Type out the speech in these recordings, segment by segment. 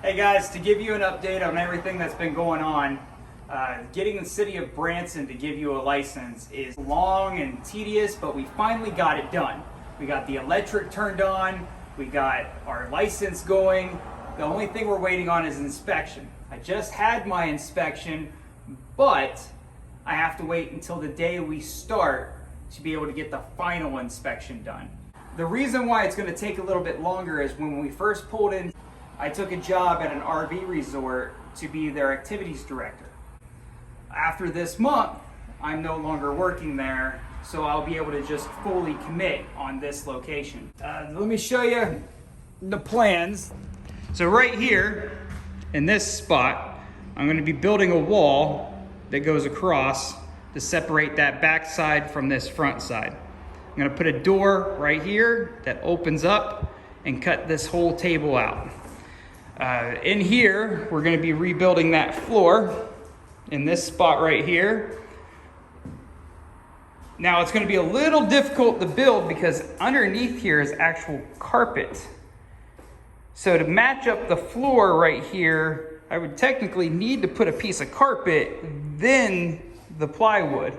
Hey guys, to give you an update on everything that's been going on, getting the city of Branson to give you a license is long and tedious, but we finally got it done. We got the electric turned on, we got our license going. The only thing we're waiting on is inspection. I just had my inspection, but I have to wait until the day we start to be able to get the final inspection done. The reason why it's going to take a little bit longer is when we first pulled in, I took a job at an RV resort to be their activities director. After this month, I'm no longer working there, so I'll be able to just fully commit on this location. Let me show you the plans. So right here, in this spot, I'm going to be building a wall that goes across to separate that back side from this front side. I'm going to put a door right here that opens up and cut this whole table out. In here, we're going to be rebuilding that floor in this spot right here. Now it's going to be a little difficult to build because underneath here is actual carpet. So to match up the floor right here, I would technically need to put a piece of carpet, then the plywood.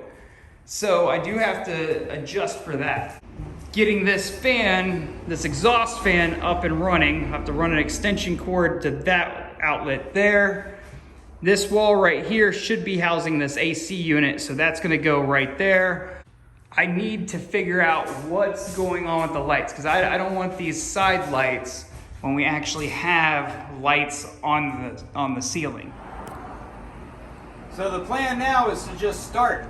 So I do have to adjust for that. Getting this fan, this exhaust fan up and running, I have to run an extension cord to that outlet there. This wall right here should be housing this AC unit, so that's gonna go right there. I need to figure out what's going on with the lights, because I don't want these side lights when we actually have lights on the ceiling. So the plan now is to just start.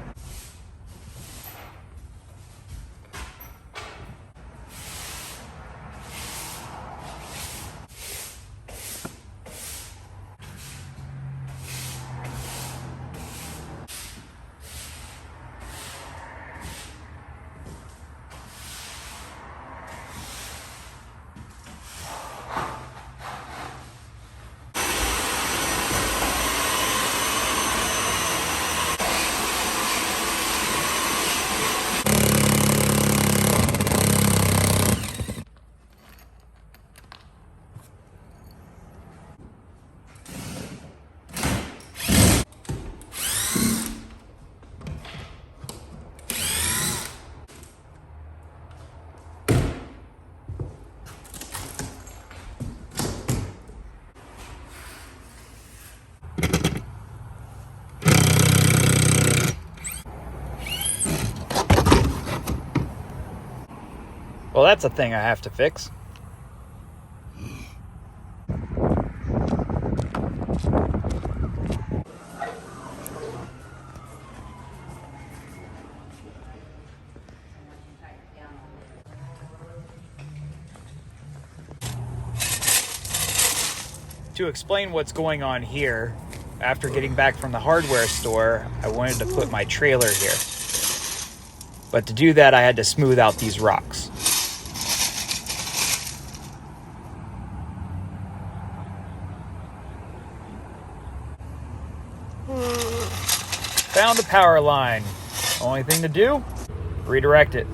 Well, that's a thing I have to fix. To explain what's going on here, after getting back from the hardware store, I wanted to put my trailer here. But to do that, I had to smooth out these rocks. Found the power line. Only thing to do, redirect it.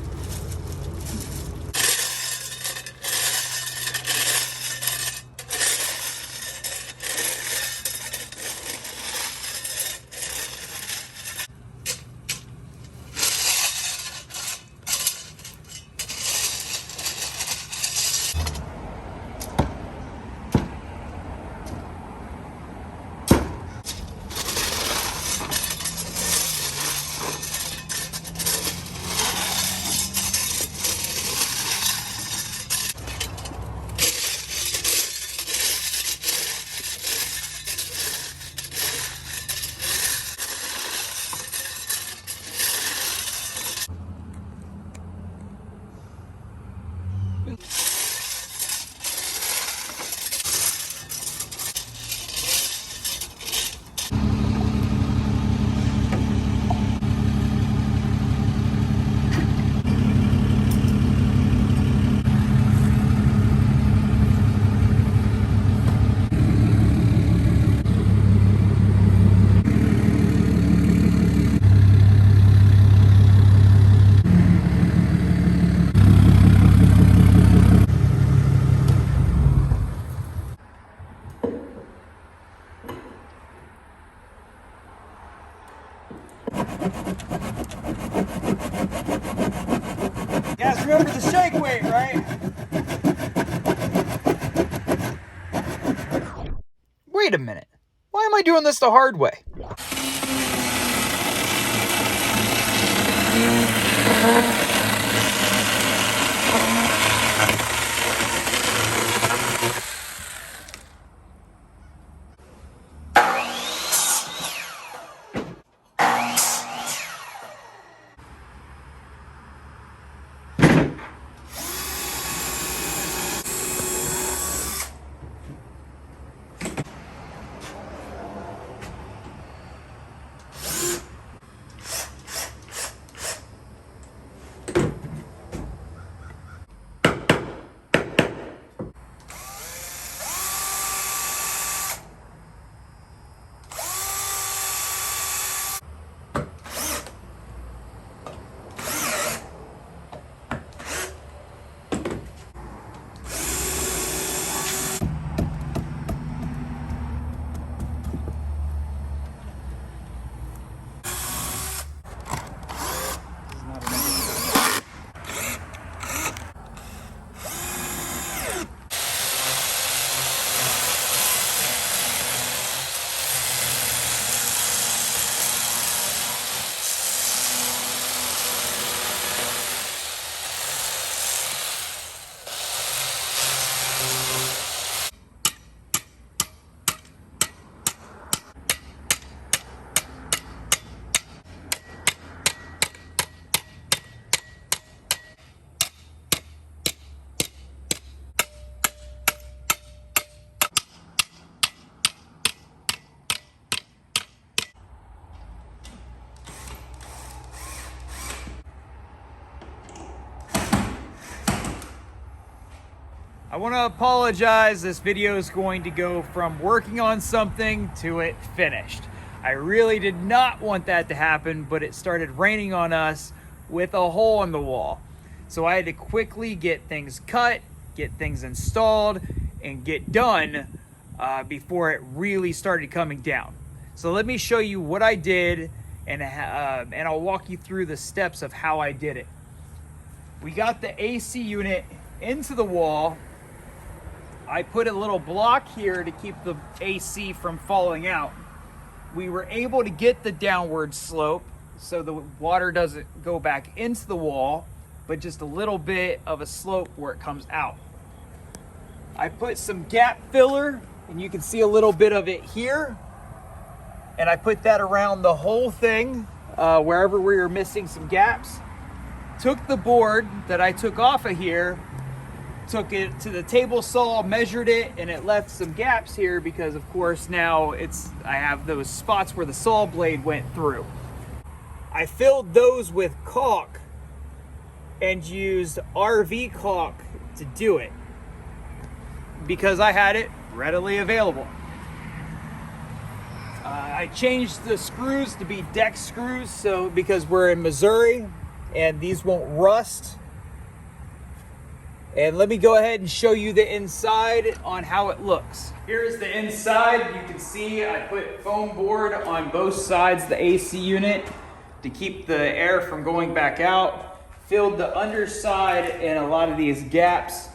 You guys remember the shake weight, right? Wait a minute. Why am I doing this the hard way? I want to apologize. This video is going to go from working on something to it finished. I really did not want that to happen, but it started raining on us with a hole in the wall. So I had to quickly get things cut, get things installed, and get done before it really started coming down. So let me show you what I did, and I'll walk you through the steps of how I did it. We got the AC unit into the wall. I put a little block here to keep the AC from falling out. We were able to get the downward slope so the water doesn't go back into the wall, but just a little bit of a slope where it comes out. I put some gap filler, and you can see a little bit of it here. And I put that around the whole thing, wherever we were missing some gaps. Took the board that I took off of here, took it to the table saw, measured it, and it left some gaps here because of course now I have those spots where the saw blade went through. I filled those with caulk and used RV caulk to do it because I had it readily available. I changed the screws to be deck screws because we're in Missouri and these won't rust. And let me go ahead and show you the inside on how it looks. Here's the inside. You can see I put foam board on both sides of the AC unit to keep the air from going back out. Filled the underside and a lot of these gaps.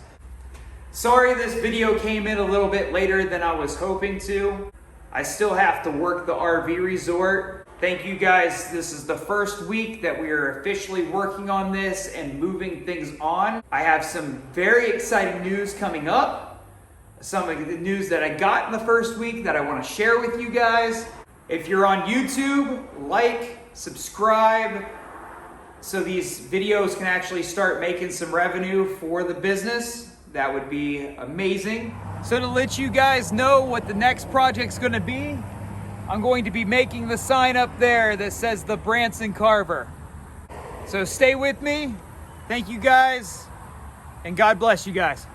Sorry this video came in a little bit later than I was hoping to. I still have to work the RV resort. Thank you guys. This is the first week that we are officially working on this and moving things on. I have some very exciting news coming up. Some of the news that I got in the first week that I want to share with you guys. If you're on YouTube, like, subscribe, so these videos can actually start making some revenue for the business. That would be amazing. So to let you guys know what the next project's gonna be, I'm going to be making the sign up there that says the Branson Carver. So stay with me. Thank you guys, and God bless you guys.